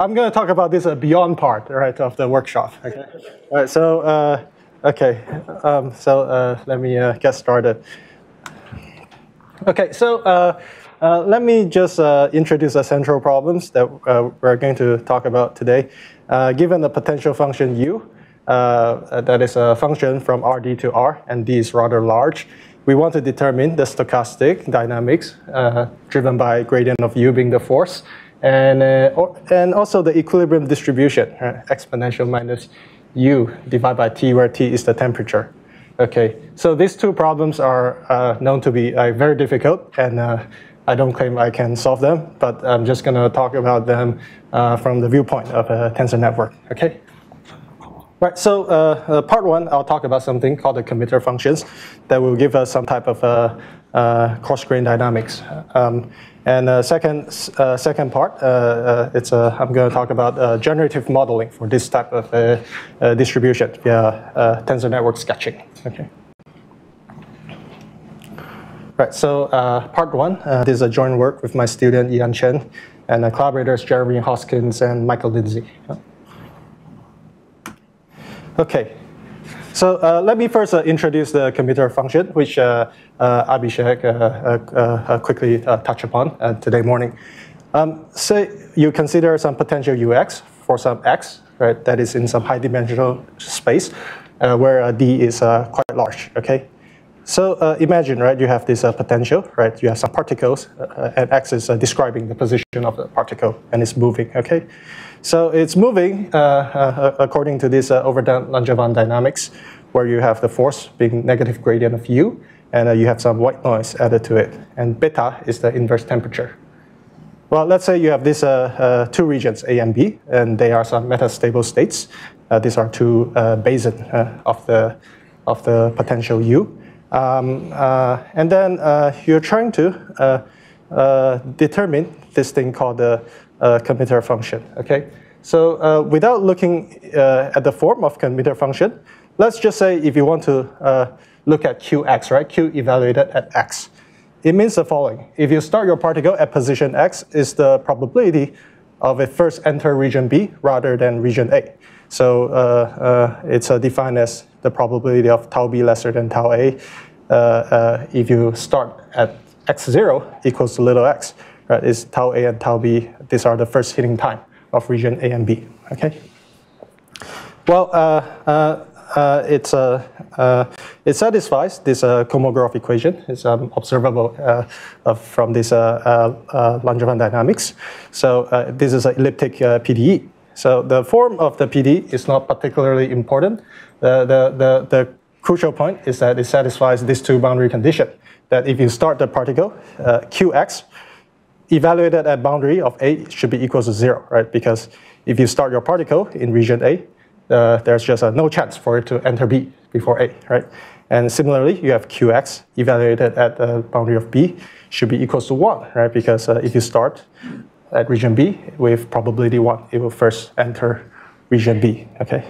I'm going to talk about this beyond part, right, of the workshop. Okay. All right. So let me get started. Okay. So let me just introduce the central problems that we're going to talk about today. Given the potential function u, that is a function from Rd to R, and D is rather large, we want to determine the stochastic dynamics driven by gradient of u being the force, and also the equilibrium distribution, exponential minus u divided by t, where t is the temperature. Okay, so these two problems are known to be very difficult, and I don't claim I can solve them, but I'm just going to talk about them from the viewpoint of a tensor network. Okay. Right, so part one, I'll talk about something called the committer functions that will give us some type of coarse-grained dynamics. And second part, I'm going to talk about generative modeling for this type of distribution via tensor network sketching. Okay. Right, so part one, this is a joint work with my student Ian Chen and collaborators Jeremy Hoskins and Michael Lindsay. Okay, so let me first introduce the committer function, which Abhishek quickly touched upon today morning. Say you consider some potential ux for some x, right, that is in some high-dimensional space where d is quite large, okay? So imagine, right, you have this potential, right, you have some particles, and x is describing the position of the particle, and it's moving, okay? So it's moving according to this Overton-Langevin dynamics, where you have the force being negative gradient of u, and you have some white noise added to it. And beta is the inverse temperature. Well, let's say you have these two regions, A and B, and they are some metastable states. These are two basin of the potential u. And then you're trying to determine this thing called the committer function, okay? So without looking at the form of committer function, let's just say if you want to look at qx, right? Q evaluated at x. It means the following. If you start your particle at position x, is the probability of it first enter region B rather than region A. So it's defined as the probability of tau B lesser than tau A if you start at x0 equals to little x. Right, is tau A and tau B, these are the first hitting time of region A and B, okay? Well, it satisfies this Kolmogorov equation. It's observable from this Langevin dynamics. So this is an elliptic PDE. So the form of the PDE is not particularly important. The crucial point is that it satisfies these two boundary conditions, that if you start the particle, qx, evaluated at boundary of A should be equal to 0, right? Because if you start your particle in region A, there's just no chance for it to enter B before A, right? And similarly, you have qx evaluated at the boundary of B should be equal to 1, right? Because if you start at region B with probability 1, it will first enter region B, okay?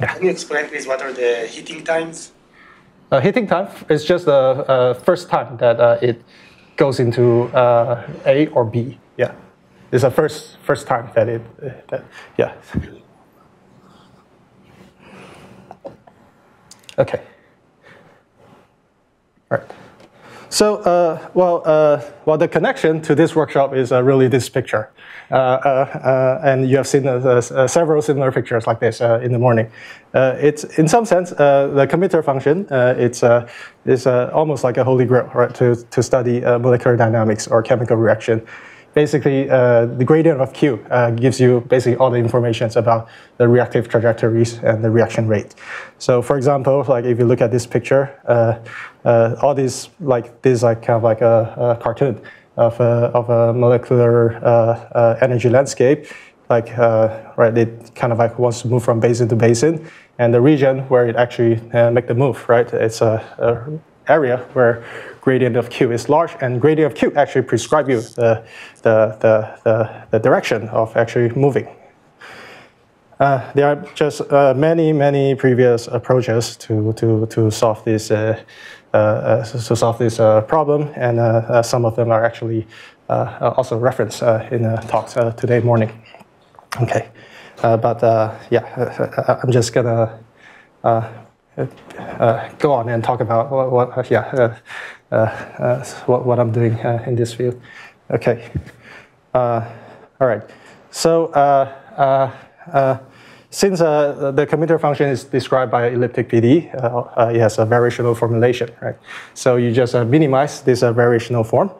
Yeah. Can you explain, please, what are the heating times? Heating time is just the first time that it goes into A or B. Yeah, it's the first time that it. Yeah. Okay. All right. So, well, the connection to this workshop is really this picture, and you have seen several similar pictures like this in the morning. It's in some sense the committer function. It's almost like a holy grail, right? To study molecular dynamics or chemical reaction. Basically, the gradient of Q gives you basically all the information about the reactive trajectories and the reaction rate. So, for example, like if you look at this picture, all these kind of like a cartoon of a molecular energy landscape. Like right, it kind of like wants to move from basin to basin, and the region where it actually make the move, right? It's a area where gradient of Q is large, and gradient of Q actually prescribe you the direction of actually moving. There are just many previous approaches to solve this problem, and some of them are actually also referenced in talks today morning. Okay, yeah, I'm just gonna go on and talk about what I'm doing in this field. Okay, all right. So since the committer function is described by elliptic PD, it has a variational formulation, right? So you just minimize this variational form,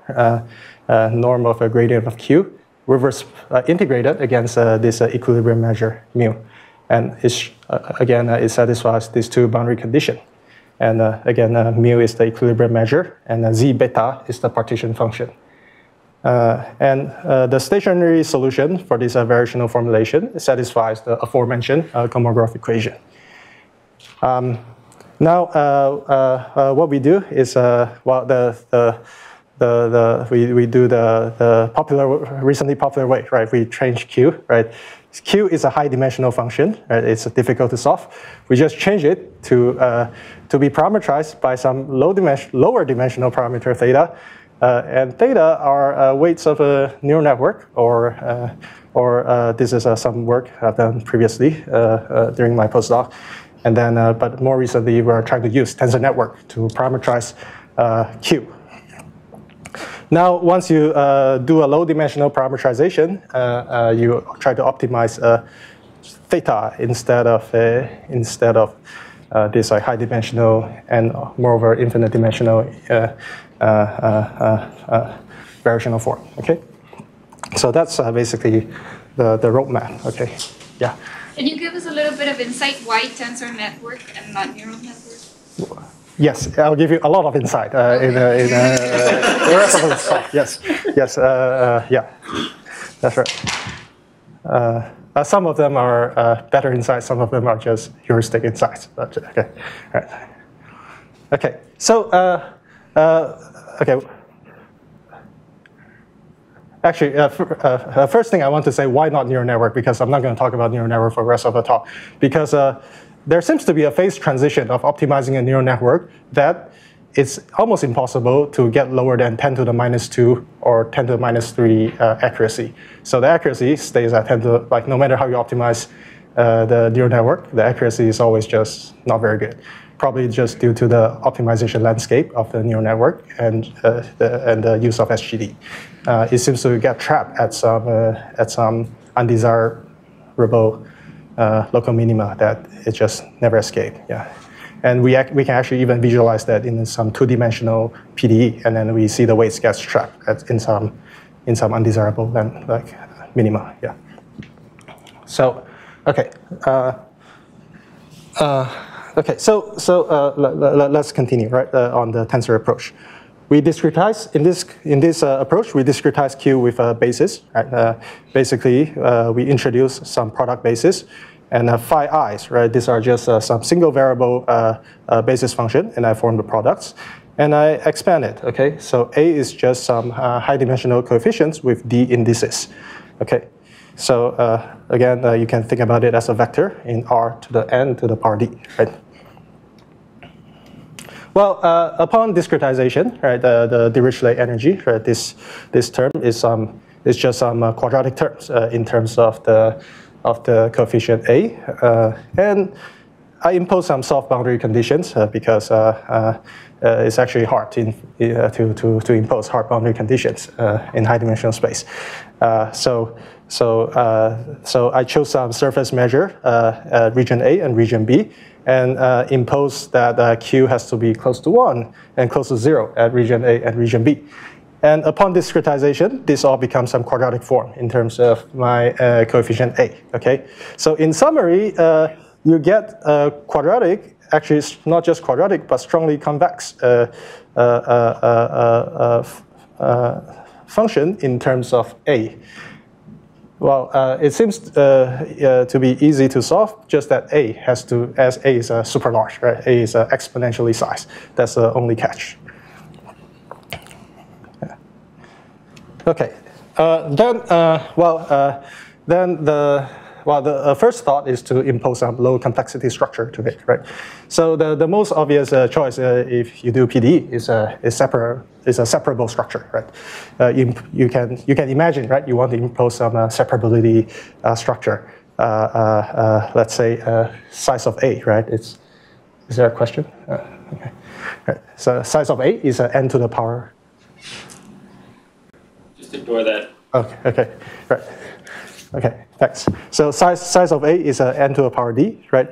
norm of a gradient of Q, reverse integrated against this equilibrium measure mu, and it's, again it satisfies these two boundary conditions. And again, mu is the equilibrium measure, and z beta is the partition function. And the stationary solution for this variational formulation satisfies the aforementioned Kolmogorov equation. Now, what we do is, well, we do the recently popular way, right? We change Q, right? Q is a high-dimensional function, right? It's difficult to solve. We just change it to be parameterized by some lower dimensional parameter theta. And theta are weights of a neural network, or this is some work I've done previously during my postdoc. And then, but more recently, we're trying to use tensor-network to parameterize Q. Now, once you do a low-dimensional parameterization, you try to optimize theta insteed of this like high-dimensional and moreover infinite-dimensional variational form. Okay, so that's basically the roadmap. Okay, yeah. Can you give us a little bit of insight why tensor network and not neural network? Yes, I'll give you a lot of insight in the rest of the talk. Yes, yes, yeah, that's right. Some of them are better insights, some of them are just heuristic insights. But okay, all right. Okay, so okay. Actually, first thing I want to say, why not neural network? Because I'm not going to talk about neural network for the rest of the talk. Because there seems to be a phase transition of optimizing a neural network that it's almost impossible to get lower than 10 to the minus 2 or 10 to the minus 3 accuracy. So the accuracy stays at 10 to, like, no matter how you optimize the neural network, the accuracy is always just not very good. Probably just due to the optimization landscape of the neural network and the use of SGD. It seems to get trapped at some undesirable local minima that it just never escaped. Yeah, and we can actually even visualize that in some two-dimensional PDE, and then we see the weights gets trapped in some undesirable like minima. Yeah. So, okay. Okay, so let's continue, right, on the tensor approach. We discretize, in this approach, we discretize Q with a basis, right? Basically, we introduce some product basis and phi i's, right? These are just some single variable basis function, and I form the products. And I expand it, okay? So A is just some high dimensional coefficients with D indices, okay? So again, you can think about it as a vector in R to the N to the power D, right? Well, upon discretization, right, the Dirichlet energy, right, this term is just some quadratic terms in terms of the coefficient A, and I impose some soft boundary conditions because it's actually hard to impose hard boundary conditions in high dimensional space. So I chose some surface measure, region A and region B, and impose that Q has to be close to 1 and close to 0 at region A and region B. And upon discretization, this all becomes some quadratic form in terms of my coefficient A, okay? So in summary, you get a quadratic, actually it's not just quadratic, but strongly convex function in terms of A. Well, it seems to be easy to solve, just that A has to, as A is super large, right? A is exponentially sized. That's the only catch. Yeah. Okay. The first thought is to impose some low complexity structure to it, right? So the most obvious choice if you do PD is is a separable structure, right? You can imagine, right? You want to impose some separability structure. Let's say size of A, right? Is there a question? Okay. Right. So size of A is n to the power. Just ignore that. Okay. Okay. Right. Okay. Thanks. So size of A is n to the power d, right?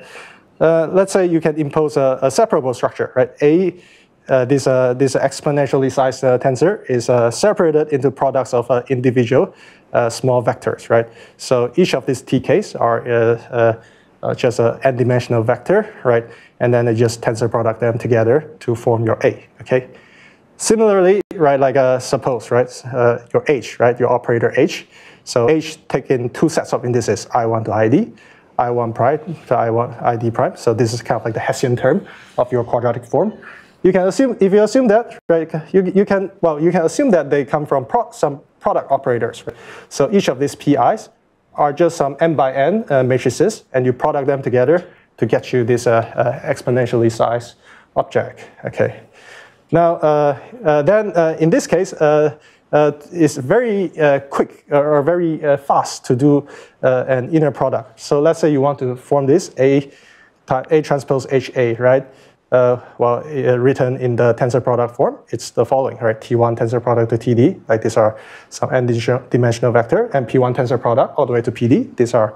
Let's say you can impose a separable structure, right? This exponentially sized tensor is separated into products of individual small vectors, right? So each of these TKs are just an n-dimensional vector, right? And then they just tensor product them together to form your A, okay? Similarly, right, like suppose, right, your H, right, your operator H. So H taking two sets of indices, I1 to ID, I1 prime to I1 ID prime. So this is kind of like the Hessian term of your quadratic form. You can assume, if you assume that, right, you can assume that they come from some product operators. Right? So each of these PIs are just some n by n matrices, and you product them together to get you this exponentially sized object. Okay. Now, in this case, it's very quick or very fast to do an inner product. So let's say you want to form this A transpose HA, right? Written in the tensor product form, it's the following, right? T1 tensor product to TD, like these are some n-dimensional vector, and P1 tensor product all the way to PD. These are,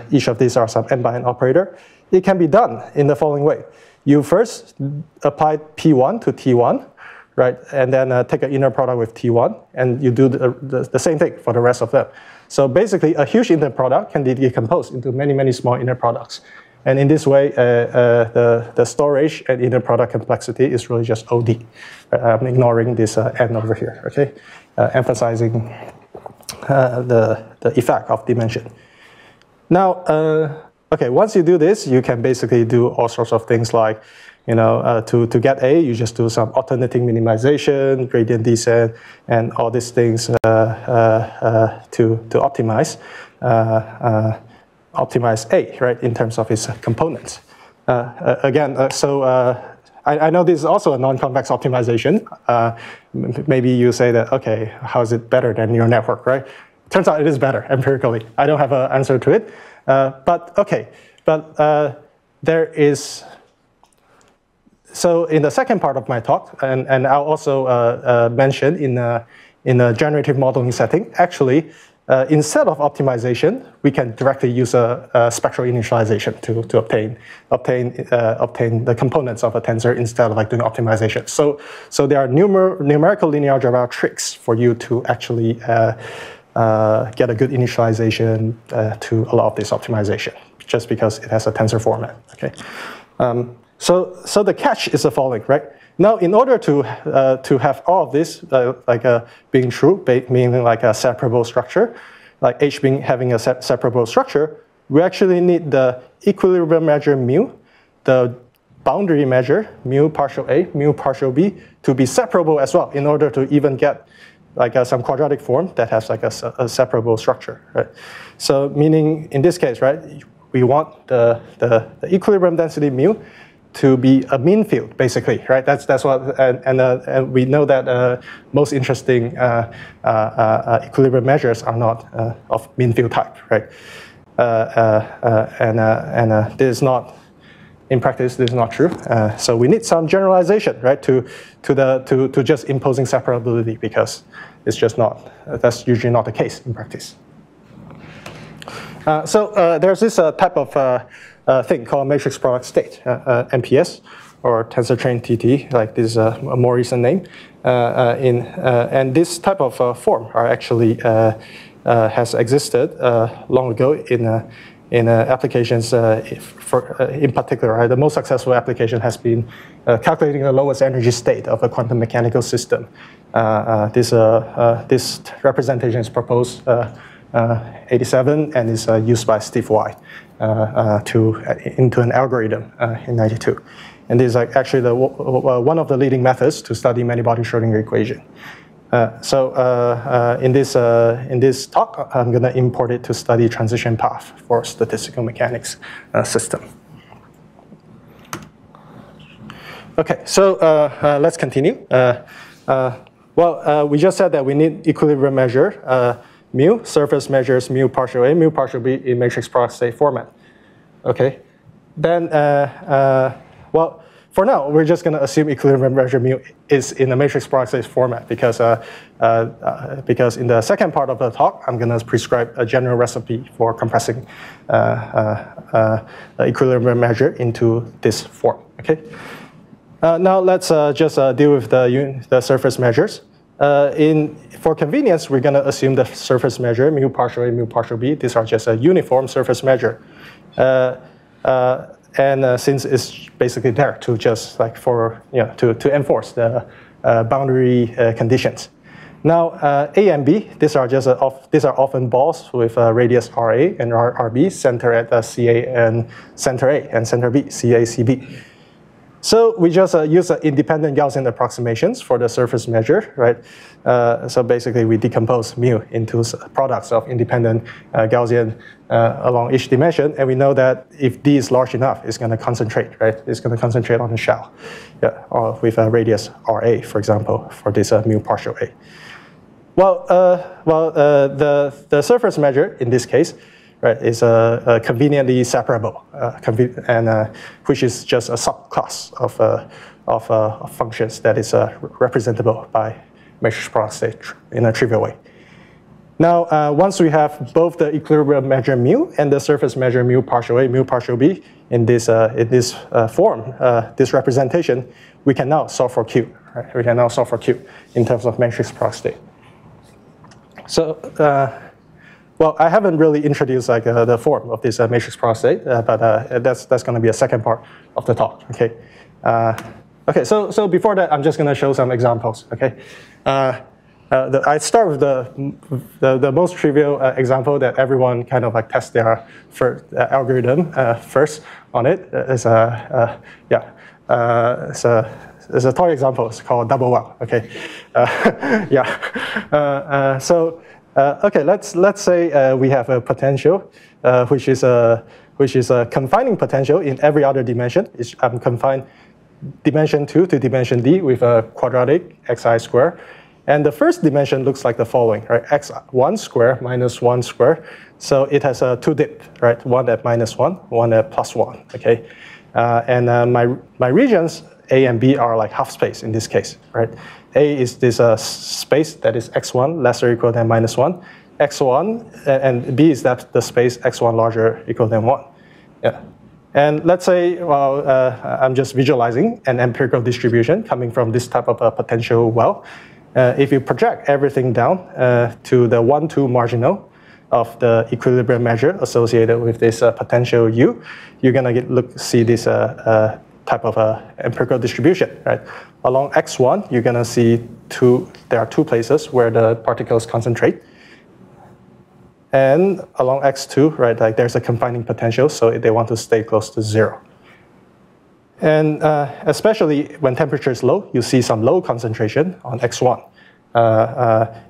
each of these are some n by n operator. It can be done in the following way. You first apply P1 to T1, right? And then take an inner product with T1, and you do the same thing for the rest of them. So basically, a huge inner product can be decomposed into many, many small inner products. And in this way, the storage and inner product complexity is really just OD. I'm ignoring this n over here, okay? Emphasizing the effect of dimension. Now, okay, once you do this, you can basically do all sorts of things like, to get A, you just do some alternating minimization, gradient descent, and all these things to optimize. Optimize A, right, in terms of its components. I know this is also a non-convex optimization. Maybe you say that, okay, how is it better than neural network, right? Turns out it is better empirically. I don't have an answer to it. There is, so in the second part of my talk, and I'll also mention in a generative modeling setting, actually, instead of optimization, we can directly use a spectral initialization to obtain the components of a tensor instead of like doing optimization. So there are numerical linear algebra tricks for you to actually get a good initialization to allow this optimization, just because it has a tensor format. Okay. So the catch is the following, right? Now, in order to have all of this being true, meaning like a separable structure, like H having a separable structure, we actually need the equilibrium measure mu, the boundary measure mu partial A, mu partial B to be separable as well, in order to even get like some quadratic form that has like a separable structure, right? So meaning in this case, right, we want the equilibrium density mu to be a mean field, basically, right? That's what, and we know that most interesting equilibrium measures are not of mean field type, right? This is not, in practice, this is not true. So we need some generalization, right, to just imposing separability, because it's just not, that's usually not the case in practice. So there's this type of thing called matrix product state, MPS, or tensor train TT, like this is a more recent name. And this type of form are actually has existed long ago in applications. In particular, right, the most successful application has been calculating the lowest energy state of a quantum mechanical system. This representation is proposed 87 and is used by Steve White into an algorithm in 92. And this is like actually one of the leading methods to study many-body Schrodinger equation. In this talk, I'm going to import it to study transition path for statistical mechanics system. Okay, so let's continue. We just said that we need equilibrium measure, mu, surface measures mu partial A, mu partial B in matrix product state format. Okay, then, well, for now, we're just going to assume equilibrium measure mu is in the matrix product state format because in the second part of the talk, I'm going to prescribe a general recipe for compressing equilibrium measure into this form. Okay. Now let's just deal with the surface measures. For convenience, we're going to assume the surface measure mu partial A, mu partial B. These are just a uniform surface measure. Since it's basically there to just like to enforce the boundary conditions. Now A and B, these are often balls with radius RA and RB, center at CA and center A, and center B, CA, CB. So we just use independent Gaussian approximations for the surface measure, right? So basically we decompose mu into products of independent Gaussian along each dimension, and we know that if D is large enough, it's going to concentrate, right? It's going to concentrate on the shell, or with a radius RA, for example, for this mu partial A. Well, the surface measure in this case, right, is conveniently separable, which is just a subclass of functions that is representable by matrix product state in a trivial way. Now, once we have both the equilibrium measure mu and the surface measure mu partial A, mu partial B in this form, this representation, we can now solve for Q. Right? We can now solve for Q in terms of matrix product state. So. Well, I haven't really introduced like the form of this matrix product state, but that's going to be a second part of the talk. Okay. Okay. So before that, I'm just going to show some examples. Okay. I start with the most trivial example that everyone kind of like tests their algorithm first on it. It's a toy example. It's called double well. Okay. Okay, let's say we have a potential which is a confining potential in every other dimension. I'm confined dimension 2 to dimension D with a quadratic xi square, and the first dimension looks like the following, right? X1 square minus 1 square. So it has a two dip, right? One at -1, one at +1. Okay, my regions A and B are like half space in this case, right? A is this space that is x1 less or equal than -1, x1, and B is that the space x1 larger equal than 1. Yeah. And let's say, well, I'm just visualizing an empirical distribution coming from this type of a potential well. If you project everything down to the 1-2 marginal of the equilibrium measure associated with this potential U, you're going to see this type of empirical distribution, right? Along x1, you're going to see there are two places where the particles concentrate. And along x2, right, like there's a confining potential, so they want to stay close to 0. And especially when temperature is low, you see some low concentration on x1.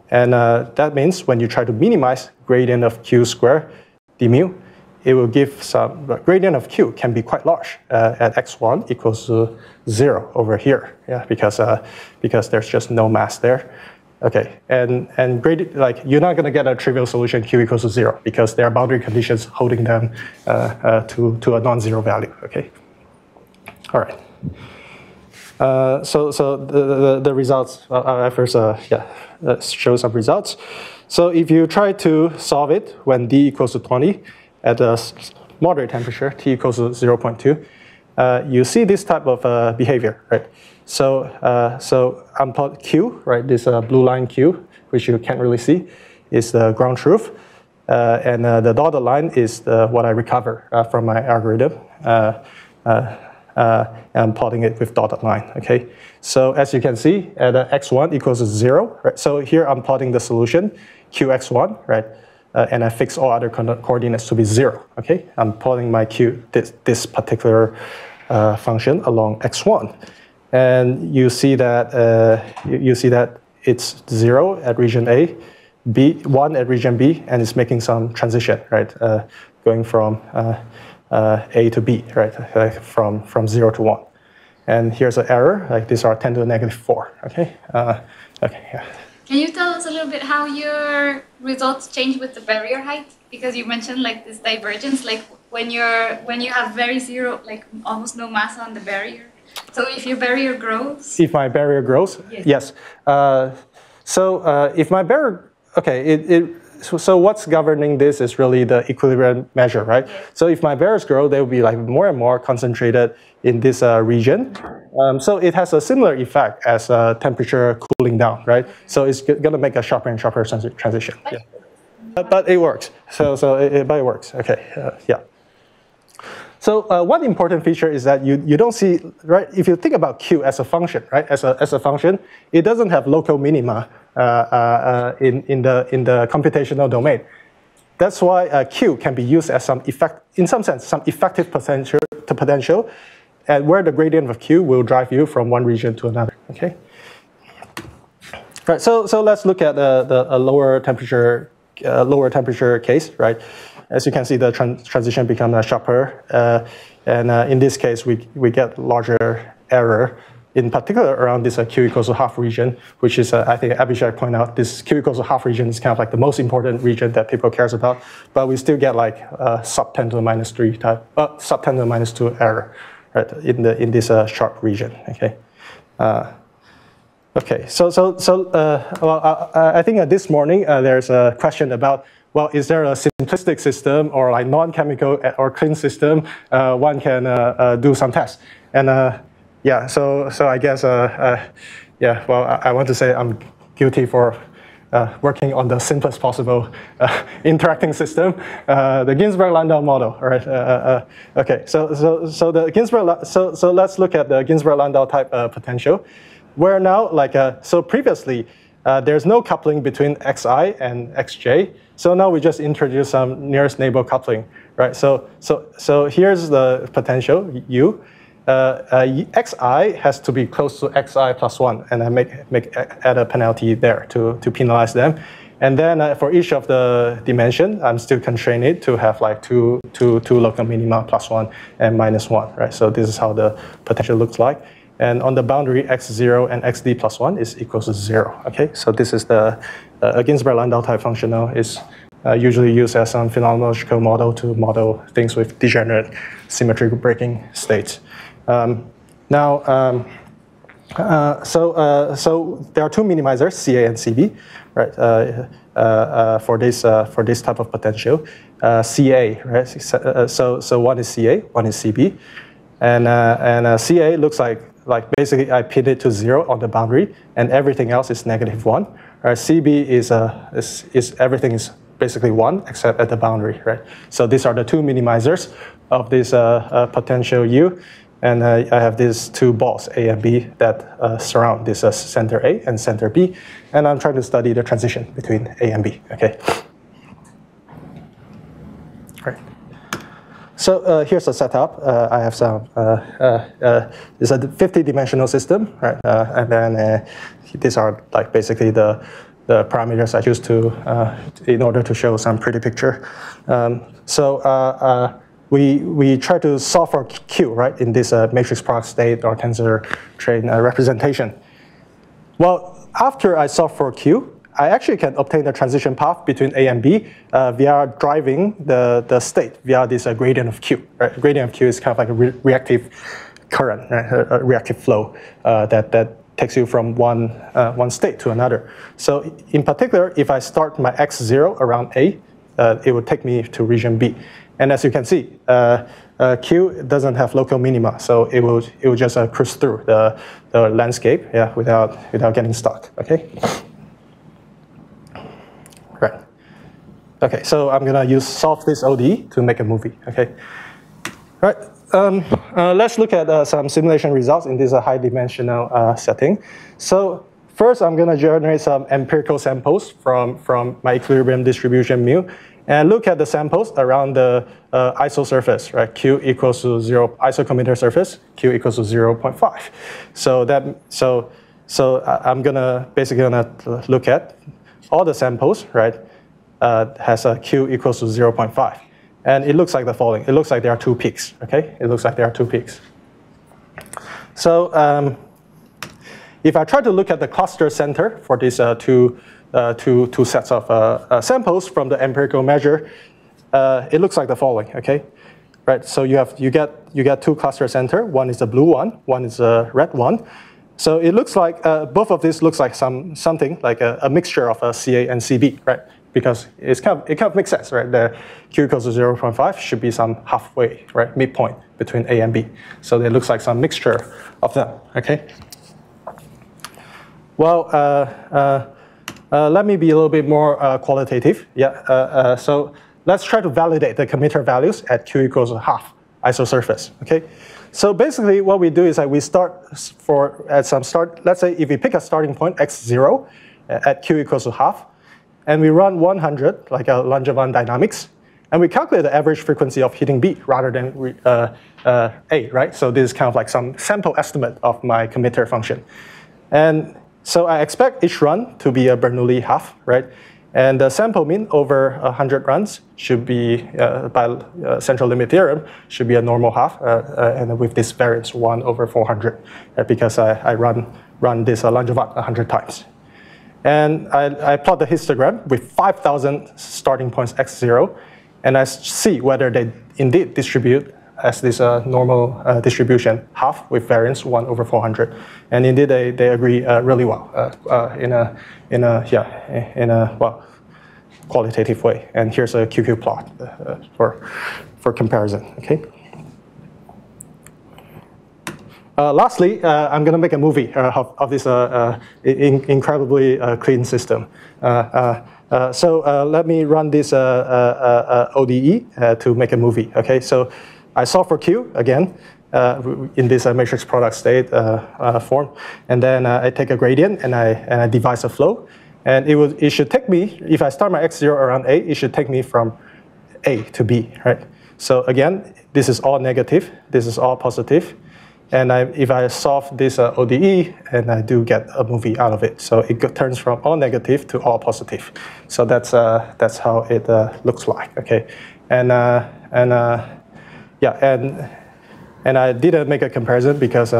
That means when you try to minimize gradient of q square d mu, it will give some, gradient of q can be quite large at x1 equals to 0 over here, yeah, because there's just no mass there. Okay, and like you're not going to get a trivial solution q equals to 0 because there are boundary conditions holding them to a non-zero value. Okay, all right. So the results. I first show some results. So if you try to solve it when d equals to 20 at a moderate temperature, t equals to 0.2, you see this type of behavior, right? So I'm plotting Q, right? This blue line Q, which you can't really see, is the ground truth, and the dotted line is what I recover from my algorithm. I'm plotting it with dotted line. Okay. So as you can see, at x1 equals to 0, right? So here I'm plotting the solution qx1, right? And I fix all other coordinates to be 0. Okay. I'm plotting my q this particular function along x1. And you see that it's 0 at region A, 1 at region B, and it's making some transition, right? Going from A to B, right? From 0 to 1. And here's an error, like these are 10 to the negative 4, okay? Okay, yeah. Can you tell us a little bit how your results change with the barrier height? Because you mentioned like this divergence, like when you have very zero, like almost no mass on the barrier. So if your barrier grows? If my barrier grows? Yes. If my barrier, okay, so what's governing this is really the equilibrium measure, right? Yeah. So if my barriers grow, they will be like more and more concentrated in this region. So it has a similar effect as temperature cooling down, right? So it's going to make a sharper and sharper transition. Yeah. But it works. But it works. Okay. Yeah. So one important feature is that you don't see, right? If you think about Q as a function, right? As a function, it doesn't have local minima in the computational domain. That's why Q can be used as in some sense, some effective potential, and where the gradient of Q will drive you from one region to another. Okay. Right. So let's look at a lower temperature case, right? As you can see, the transition becomes sharper, and in this case, we get larger error. In particular, around this Q equals to half region, which is, I think Abhishek pointed out, this Q equals to half region is kind of like the most important region that people cares about, but we still get like sub 10 to the minus 3 type, sub 10 to the minus 2 error, right, in this sharp region, okay? Okay, well, I think this morning there's a question about, well, is there a simplistic system or like non-chemical or clean system one can do some tests? And yeah, so I guess, yeah, well, I want to say I'm guilty for working on the simplest possible interacting system, the Ginzburg-Landau model, all right? Okay, so the Ginzburg, so let's look at the Ginzburg-Landau type potential, where now, like, so previously, there's no coupling between xi and xj, so now we just introduce some nearest neighbor coupling, right? So here's the potential, u. xi has to be close to xi plus 1, and I add a penalty there to penalize them. And then for each of the dimension, I'm still constrained it to have like two local minima plus 1 and minus 1, right? So this is how the potential looks like. And on the boundary, x0 and xd plus 1 is equals to 0, okay? So this is the Ginzburg-Landau type functional is usually used as some phenomenological model to model things with degenerate symmetry breaking states. So there are two minimizers, CA and CB, right? For this type of potential, CA, right? So one is CA, one is CB, and CA looks like basically I pin it to 0 on the boundary, and everything else is negative 1. Right? CB is everything is basically 1 except at the boundary, right? So these are the two minimizers of this potential U. And I have these two balls, A and B, that surround this center A and center B. And I'm trying to study the transition between A and B, okay? Right. So here's the setup. I have some, it's a 50-dimensional system, right? And then these are like basically the parameters I choose to, in order to show some pretty picture. We try to solve for Q, right, in this matrix product state or tensor train representation. Well, after I solve for Q, I actually can obtain the transition path between A and B via driving the state via this gradient of Q. Right? Gradient of Q is kind of like a reactive current, right? A reactive flow that takes you from one state to another. So in particular, if I start my x0 around A, it would take me to region B. And as you can see, Q doesn't have local minima, so it will just cruise through the landscape, yeah, without getting stuck. Okay. Right. Okay. So I'm gonna solve this ODE to make a movie. Okay. Right. Let's look at some simulation results in this high-dimensional setting. So first, I'm gonna generate some empirical samples from my equilibrium distribution mu. And look at the samples around the iso surface, right? Q equals to 0, iso committer surface, Q equals to 0.5. So I'm basically gonna look at all the samples, right? Has a Q equals to 0.5. And it looks like the following. It looks like there are two peaks, okay? It looks like there are two peaks. So if I try to look at the cluster center for these two sets of samples from the empirical measure, it looks like the following. Okay, right? So you get two cluster center. One is a blue one is a red one. So it looks like both of these looks like something like a mixture of CA and CB, right? Because it kind of makes sense, right? The Q equals to 0.5 should be some halfway, right, midpoint between A and B. So it looks like some mixture of them. Okay. Well, let me be a little bit more qualitative. Yeah. So let's try to validate the committer values at Q equals to half isosurface. Okay. So basically, what we do is that we start at some start. Let's say if we pick a starting point x0 at Q equals to half, and we run 100 like a Langevin dynamics, and we calculate the average frequency of hitting B rather than A, right? So this is kind of like some sample estimate of my committer function, and so I expect each run to be a Bernoulli half, right? And the sample mean over 100 runs should be, by central limit theorem, should be a normal half, and with this variance 1 over 400, because I run this Langevin 100 times. And I plot the histogram with 5,000 starting points x0, and I see whether they indeed distribute as this normal distribution, half with variance 1 over 400. And indeed, they agree really well in a well, qualitative way. And here's a QQ plot for comparison. Okay. Lastly, I'm going to make a movie of this incredibly clean system. So let me run this ODE to make a movie. Okay, so I solve for Q again in this matrix product state form, and then I take a gradient and I devise a flow, and it should take me, if I start my x0 around A, it should take me from A to B, right? So again, this is all negative, this is all positive. And if I solve this ODE, and I do get a movie out of it. So it turns from all negative to all positive. So that's how it looks like. Okay, and I didn't make a comparison because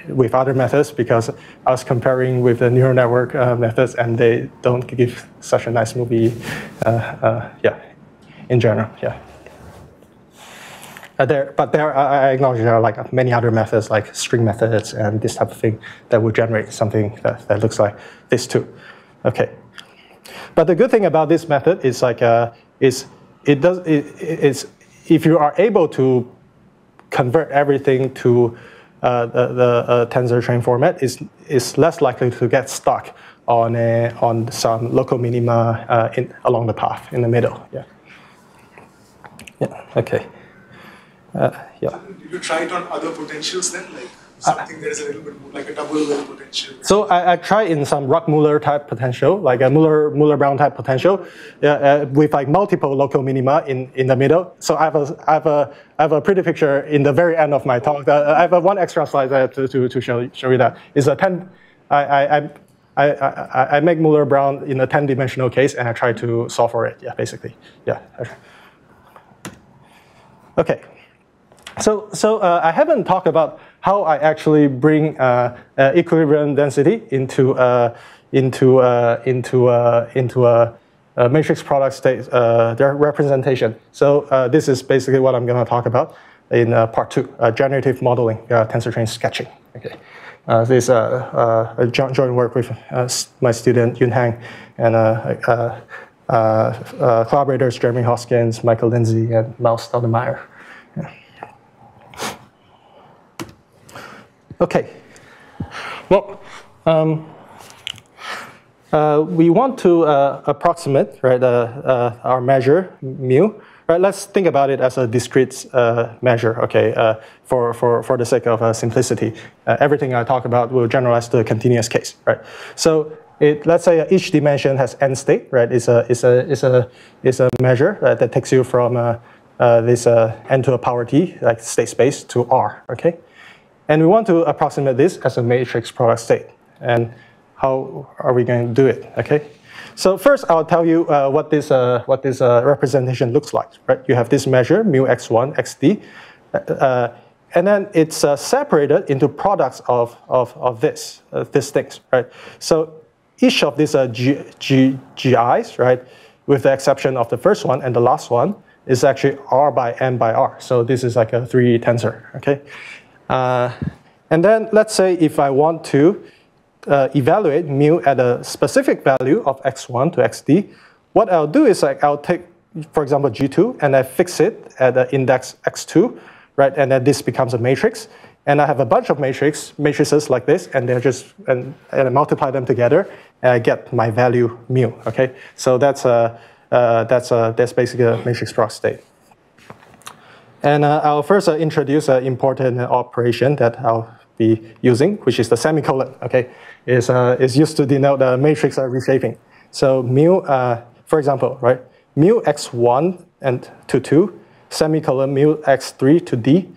with other methods, because I was comparing with the neural network methods, and they don't give such a nice movie. In general, yeah. But I acknowledge there are like many other methods, like string methods and this type of thing, that will generate something that looks like this too. Okay. But the good thing about this method is like if you are able to convert everything to the tensor train format, is less likely to get stuck on some local minima along the path in the middle. Yeah. Yeah. Okay. Yeah. Did you try it on other potentials then, like something that is a little bit more like a double well potential? So I try in some Rock-Muller type potential, like a Muller-Brown type potential, with like multiple local minima in the middle. So I have a pretty picture in the very end of my talk. I have one extra slide to show you that. It's a 10. I make Muller-Brown in a 10-dimensional case, and I try to solve for it. Yeah, basically. Yeah. Okay. So I haven't talked about how I actually bring equilibrium density into a matrix product state their representation. So this is basically what I'm going to talk about in part 2, generative modeling, tensor train sketching. Okay, this a joint work with my student Yun Hang and collaborators Jeremy Hoskins, Michael Lindsay, and Miles Stoudemire. Yeah. Okay, well, we want to approximate, right, our measure mu. Right, let's think about it as a discrete measure. Okay, for the sake of simplicity, everything I talk about will generalize to a continuous case. Right, so let's say each dimension has n state. Right, it's a measure that takes you from this n to a power t, like state space, to R. Okay. And we want to approximate this as a matrix product state. And how are we going to do it? Okay. So first, I'll tell you what this representation looks like. Right? You have this measure mu x1 xd. And then it's separated into products of these things, right? So each of these GIs, right, with the exception of the first one and the last one, is actually R by N by R. So this is like a 3 tensor, okay? And then let's say if I want to evaluate mu at a specific value of x1 to xd, what I'll do is like I'll take, for example, G2, and I fix it at the index x2, right? And then this becomes a matrix. And I have a bunch of matrices like this, and they're just, and I multiply them together, and I get my value mu, okay? So that's basically a matrix product state. And I'll first introduce an important operation that I'll be using, which is the semicolon, okay? Is used to denote the matrix reshaping. So mu, for example, right? Mu x1 and to 2, semicolon mu x3 to d.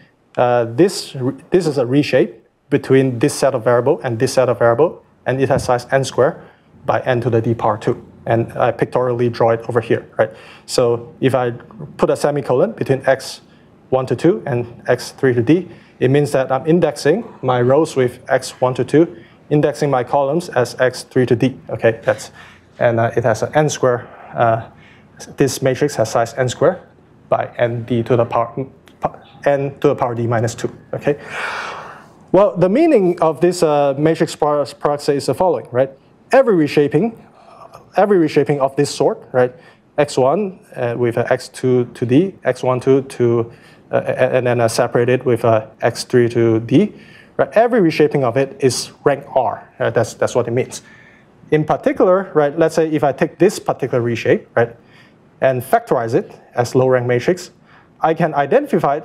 This is a reshape between this set of variable and this set of variable, and it has size n squared by n to the d power 2. And I pictorially draw it over here, right? So if I put a semicolon between x1 to 2 and x3 to d, it means that I'm indexing my rows with x1 to 2, indexing my columns as x3 to d, okay? It has an n squared, this matrix has size n squared by n to the power d minus 2, okay? Well, the meaning of this matrix product state is the following, right? Every reshaping of this sort, right? x1 with x2 to d, x12 to, and then separated with x3 to d, right? Every reshaping of it is rank R, right? That's what it means. In particular, right, let's say if I take this particular reshape, right, and factorize it as low rank matrix, I can identify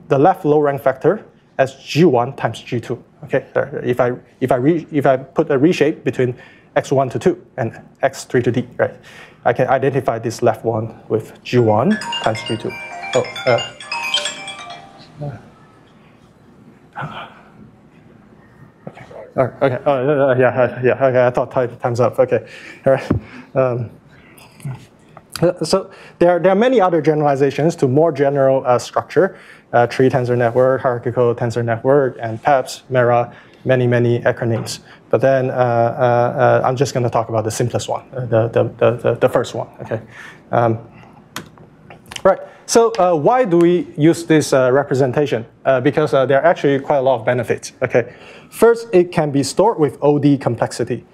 the left low rank factor as G1 times G2. Okay, if I put a reshape between x1 to 2 and x3 to d, right, I can identify this left one with G1 times G2. Okay. All right. Okay. Oh, yeah. Okay. I thought time's up. Okay. All right. So there are many other generalizations to more general structure, tree tensor network, hierarchical tensor network, and PEPS, MERA, many acronyms. But then I'm just going to talk about the simplest one, the first one. Okay. Right. So why do we use this representation? Because there are actually quite a lot of benefits. Okay. First, it can be stored with OD complexity.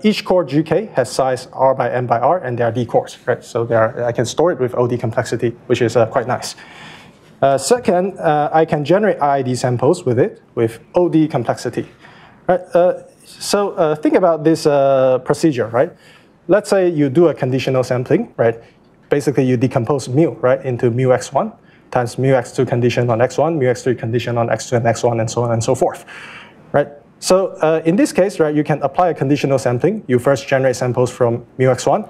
Each core GK has size R by N by R, and there are D cores, right? So I can store it with OD complexity, which is quite nice. Second, I can generate IID samples with it with OD complexity. Right? So think about this procedure, right? Let's say you do a conditional sampling, right? Basically, you decompose mu, right, into mu x1 times mu x2 condition on x1, mu x3 condition on x2 and x1, and so on and so forth, right? So in this case, right, you can apply a conditional sampling. You first generate samples from mu x1.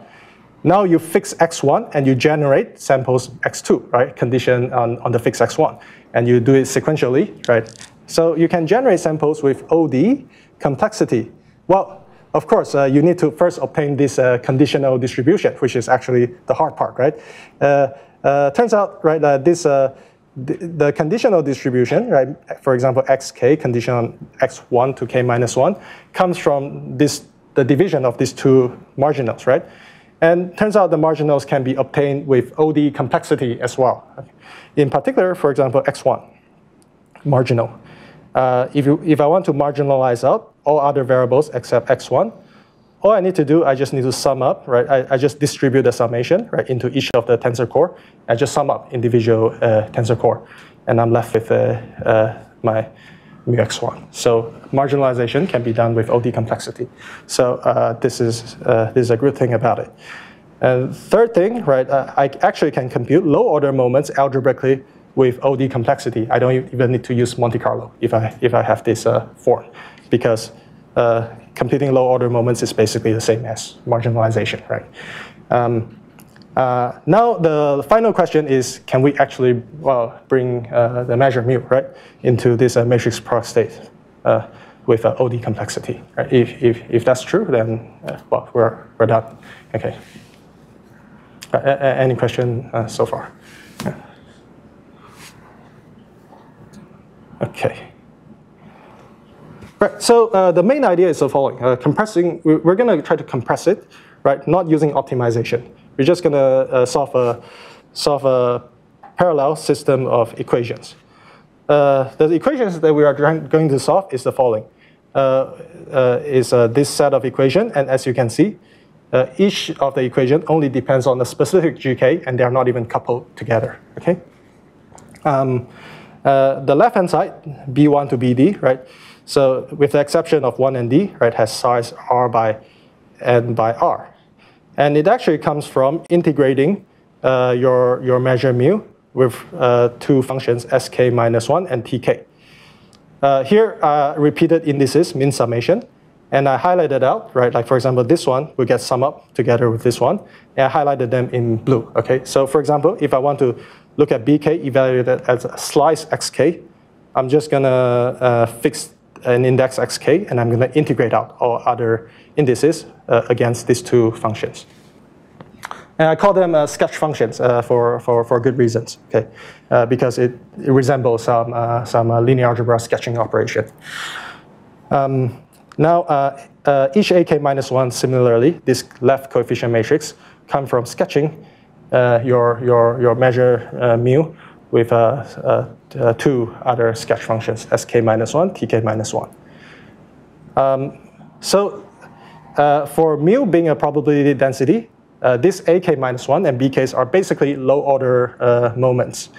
Now you fix x1 and you generate samples x2, right? Condition on the fixed x1. And you do it sequentially, right? So you can generate samples with OD complexity. Well, of course, you need to first obtain this conditional distribution, which is actually the hard part, right? Turns out, right, that the conditional distribution, right, for example, xk condition on x1 to k minus 1, comes from the division of these two marginals, right? And turns out the marginals can be obtained with OD complexity as well. In particular, for example, x1, marginal. If I want to marginalize out all other variables except x1, all I need to do, I just need to sum up, right? I just distribute the summation, right, into each of the tensor core. I just sum up individual tensor core, and I'm left with my mu x1. So marginalization can be done with OD complexity. So this is a good thing about it. And third thing, right? I actually can compute low order moments algebraically with OD complexity. I don't even need to use Monte Carlo if I have this form, because computing low order moments is basically the same as marginalization, right? Now the final question is, can we actually bring the measure mu, right, into this matrix product state with OD complexity? Right? If that's true, then we're done. Okay. Any question so far? Yeah. Okay. Right, so the main idea is the following. Compressing, we're going to try to compress it, right, not using optimization. We're just going to solve a parallel system of equations. The equations that we are going to solve is the following. This set of equations, and as you can see, each of the equation only depends on a specific GK, and they are not even coupled together, okay? The left-hand side, B1 to BD, right? So with the exception of 1 and D, right, has size R by N by R. And it actually comes from integrating your measure mu with two functions, sk minus 1 and tk. Here, repeated indices mean summation. And I highlighted out, right, like for example, this one will get summed up together with this one. And I highlighted them in blue, okay? So for example, if I want to look at bk evaluated as a slice xk, I'm just gonna fix an index xk, and I'm gonna integrate out all other indices against these two functions. And I call them sketch functions for good reasons, okay? Because it resembles some linear algebra sketching operation. Now, each ak minus 1, similarly, this left coefficient matrix come from sketching your measure mu with two other sketch functions, sk minus 1, tk minus 1. For mu being a probability density, this ak minus 1 and bk's are basically low-order moments.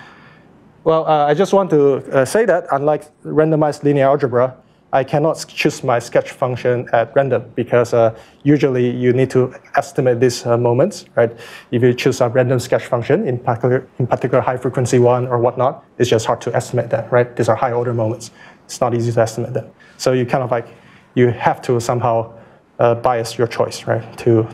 Well, I just want to say that unlike randomized linear algebra, I cannot choose my sketch function at random because usually you need to estimate these moments, right? If you choose a random sketch function, in particular high frequency one or whatnot, it's just hard to estimate them, right? These are high order moments. It's not easy to estimate them. So you kind of like, you have to somehow bias your choice, right? To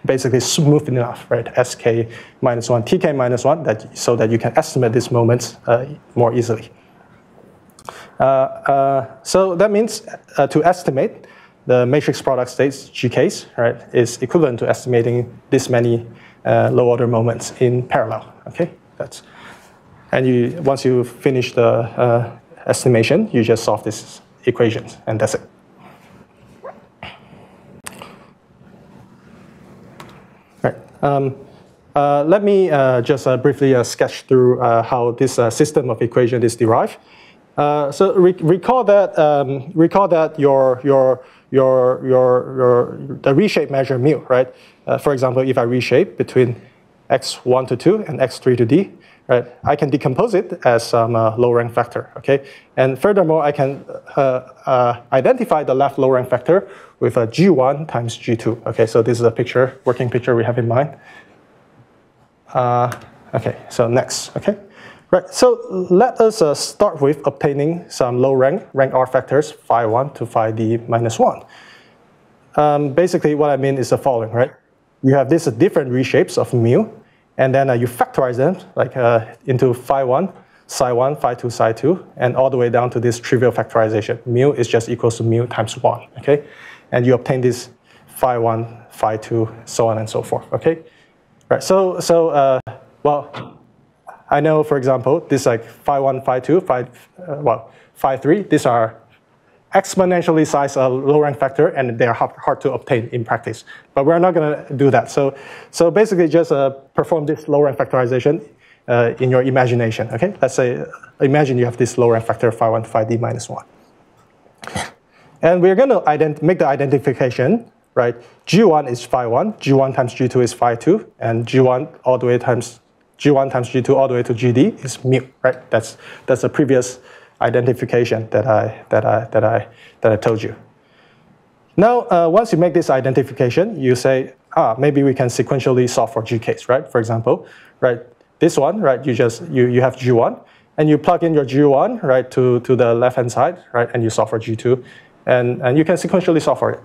basically smooth enough, right? sk minus 1, tk minus 1, so that you can estimate these moments more easily. So that means to estimate the matrix product states GKs, right, is equivalent to estimating this many low-order moments in parallel. Okay, and once you finish the estimation, you just solve these equations, and that's it. Right. Let me just briefly sketch through how this system of equation is derived. So recall that the reshape measure mu, right? For example, if I reshape between x1 to 2 and x3 to d, right? I can decompose it as some low rank factor, okay? And furthermore, I can identify the left low rank factor with a g1 times g2. Okay, so this is a picture, working picture we have in mind. Okay, so next, okay? Right, so let us start with obtaining some low rank R factors, phi 1 to phi d minus 1. Basically, what I mean is the following, right? You have these different reshapes of mu, and then you factorize them like into phi 1, psi 1, phi 2, psi 2, and all the way down to this trivial factorization. Mu is just equals to mu times 1, okay? And you obtain this phi 1, phi 2, so on and so forth, okay? Right, well, I know, for example, this like phi 1, phi 2, phi 3, these are exponentially sized low rank factor, and they are hard to obtain in practice. But we're not going to do that. So basically just perform this low rank factorization in your imagination, okay? Let's say, imagine you have this low rank factor phi 1 to phi d minus 1. And we're going to make the identification, right? G1 is phi 1, G1 times G2 is phi 2, and G1 all the way times G1 times G2 all the way to GD is mu, right? That's the previous identification that I told you. Now, once you make this identification, you say, maybe we can sequentially solve for GKs, right? For example, right? This one, right? You have G1, and you plug in your G1, right, to the left-hand side, right? And you solve for G2, and you can sequentially solve for it.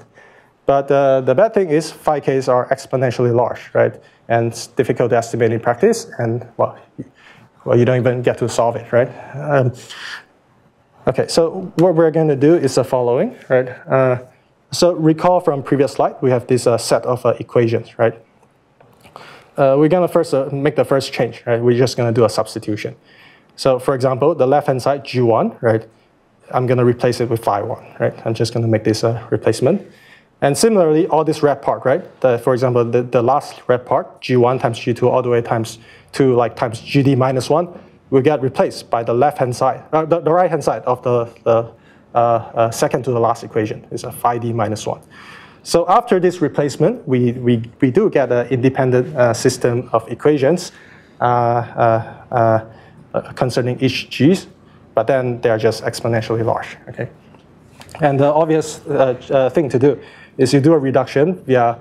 But the bad thing is phi k's are exponentially large, right? And it's difficult to estimate in practice, and well, you don't even get to solve it, right? Okay, so what we're going to do is the following, right? So recall from previous slide, we have this set of equations, right? We're going to first make the first change, right? We're just going to do a substitution. So for example, the left-hand side, G1, right? I'm going to replace it with phi1, right? I'm just going to make this a replacement. And similarly, all this red part, right? For example, the last red part, G1 times G2 all the way times 2, like times GD minus 1, will get replaced by the left-hand side, the right-hand side of the second to the last equation is a phi d minus 1. So after this replacement, we do get an independent system of equations concerning each g's, but then they're just exponentially large, okay? And the obvious thing to do is you do a reduction via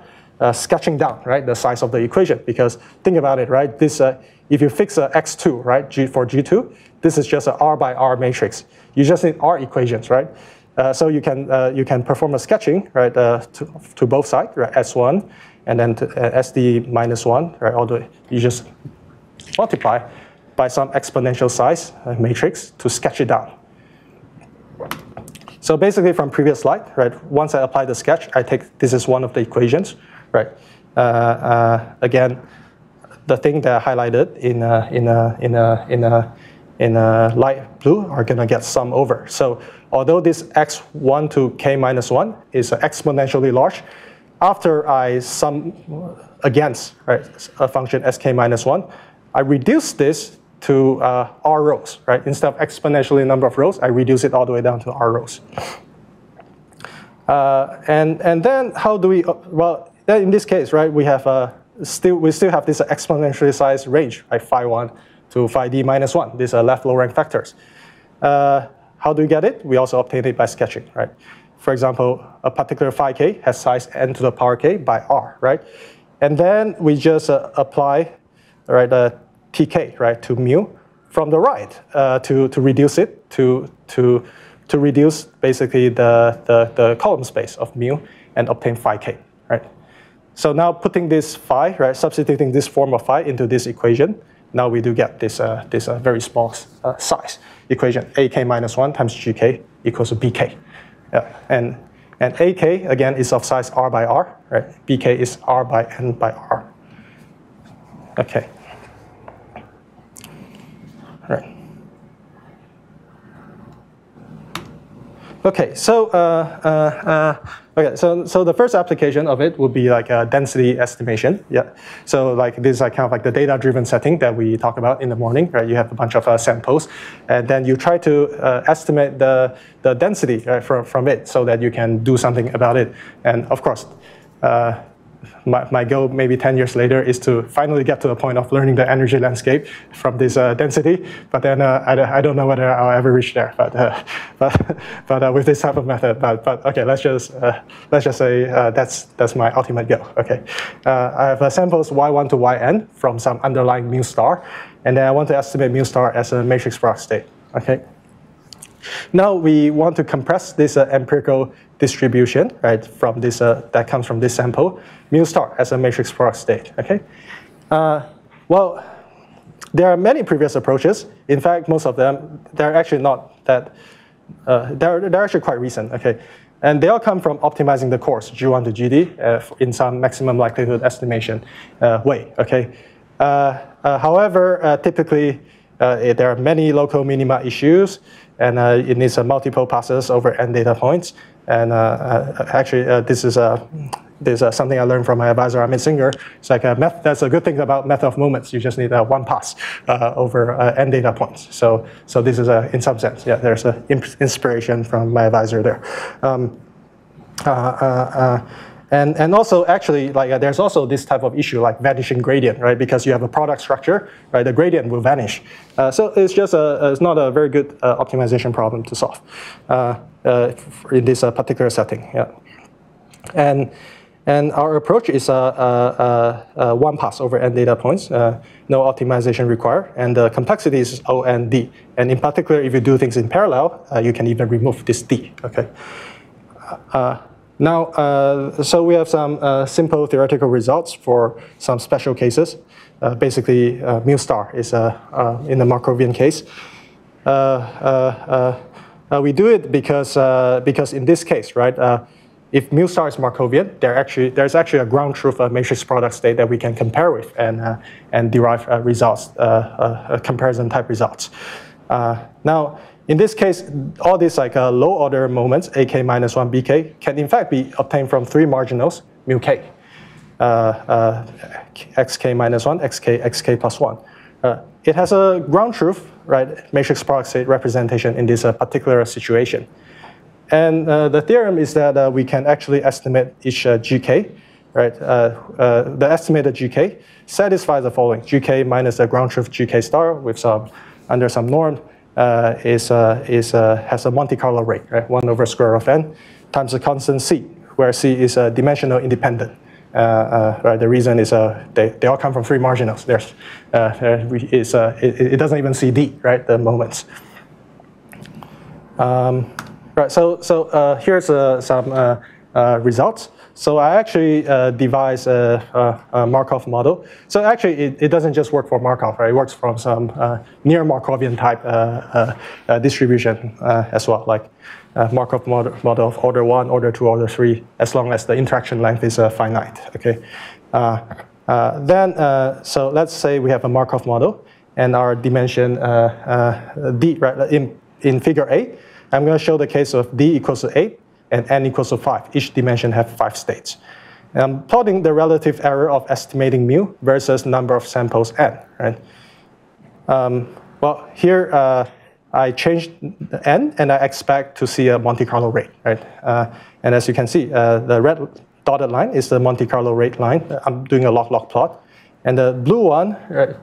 sketching down, right, the size of the equation, because think about it, right, this, if you fix a x2, right, for G2, this is just an R by R matrix. You just need R equations, right? So you can perform a sketching, right, to both sides, right, S1, and then to, SD minus 1, right, all the way. You just multiply by some exponential size matrix to sketch it down. So basically from previous slide, right, once I apply the sketch, I take, this is one of the equations, right? Again, the thing that I highlighted in light blue are gonna get sum over. So although this x1 to k minus 1 is exponentially large, after I sum against, right, a function sk minus 1, I reduce this to r rows, right? Instead of exponentially number of rows, I reduce it all the way down to r rows. And then how do we, well, then in this case, right, we have we still have this exponentially sized range, right, phi1 to phi d minus 1, these are left low rank factors. How do we get it? We also obtain it by sketching, right? For example, a particular phi k has size n to the power k by r, right? And then we just apply, right, tk, right, to mu from the right to reduce it to reduce basically the column space of mu and obtain phi k, right? So now putting this phi, right, substituting this form of phi into this equation, now we do get this very small size equation, ak minus 1 times gk equals to bk. Yeah. And ak, again, is of size r by r, right? bk is r by n by r. Okay. Right. Okay, so so the first application of it would be like a density estimation. Yeah. So like this is like kind of like the data-driven setting that we talk about in the morning, right? You have a bunch of samples, and then you try to estimate the density, right, from it, so that you can do something about it. And of course, my goal maybe 10 years later is to finally get to the point of learning the energy landscape from this density, but then I don't know whether I'll ever reach there, but with this type of method, but okay, let's just say that's my ultimate goal, okay. I have samples y1 to yn from some underlying mu star, and then I want to estimate mu star as a matrix product state, okay. Now we want to compress this empirical distribution, right, from this that comes from this sample, mu star as a matrix product state. Okay. Well, there are many previous approaches. In fact, most of them they're actually not that. They're actually quite recent. Okay, and they all come from optimizing the course G1 to GD in some maximum likelihood estimation way. Okay. However, typically there are many local minima issues, and it needs multiple passes over n data points. And actually, this is something I learned from my advisor, Amit Singer. It's like that's a good thing about method of moments. You just need one pass over n data points. So this is in some sense, yeah, there's an inspiration from my advisor there. And also, actually, like there's also this type of issue like vanishing gradient, right? Because you have a product structure, right? The gradient will vanish. So it's just it's not a very good optimization problem to solve in this particular setting. Yeah. And our approach is one pass over n data points, no optimization required, and the complexity is O and D. And in particular, if you do things in parallel, you can even remove this D. Okay. Now, so we have some simple theoretical results for some special cases. Basically, mu star is in the Markovian case. We do it because in this case, right, if mu star is Markovian, there's actually a ground truth matrix product state that we can compare with and derive results, comparison type results. Now, in this case, all these like low order moments, AK minus 1 BK, can in fact be obtained from 3 marginals, mu k, xk minus 1, xk plus 1. It has a ground truth, right, matrix product state representation in this particular situation. And the theorem is that we can actually estimate each GK, right? The estimated GK satisfies the following: GK minus the ground truth GK star with under some norm has a Monte Carlo rate, right? 1 over square root of n times the constant c, where c is dimensional independent. Right, the reason is they all come from 3 marginals. It doesn't even see d, right? The moments. Right, so here's some results. So I actually devised a Markov model. So actually, it doesn't just work for Markov, right? It works from some near Markovian type distribution as well, like Markov model of order 1, order 2, order 3, as long as the interaction length is finite. Okay. So let's say we have a Markov model, and our dimension d, right? In figure 8, I'm going to show the case of d equals to 8 and n equals to 5. Each dimension has 5 states. And I'm plotting the relative error of estimating mu versus number of samples n, right? Well, here I changed the n, and I expect to see a Monte Carlo rate, right? And as you can see, the red dotted line is the Monte Carlo rate line. I'm doing a log-log plot. And the blue one, right,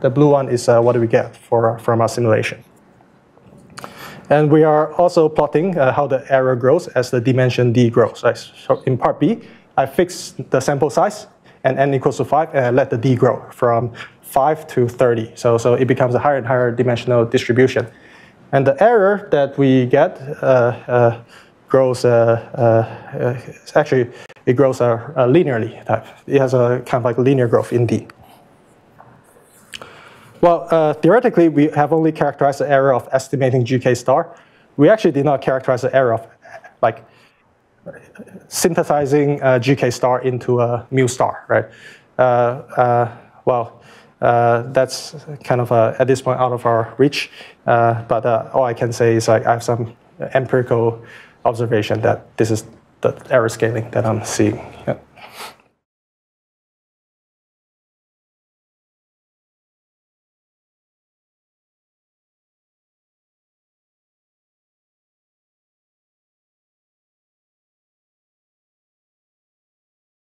is what do we get from our simulation. And we are also plotting how the error grows as the dimension d grows. Right? So in part B, I fixed the sample size and n equals to 5, and I let the d grow from 5 to 30. So it becomes a higher and higher dimensional distribution. And the error that we get grows, actually, it grows linearly. It has a kind of like linear growth in d. Well, theoretically, we have only characterized the error of estimating GK star. We actually did not characterize the error of like synthesizing GK star into a mu star, right? That's kind of at this point out of our reach. But all I can say is like I have some empirical observation that this is the error scaling that I'm seeing. Yeah.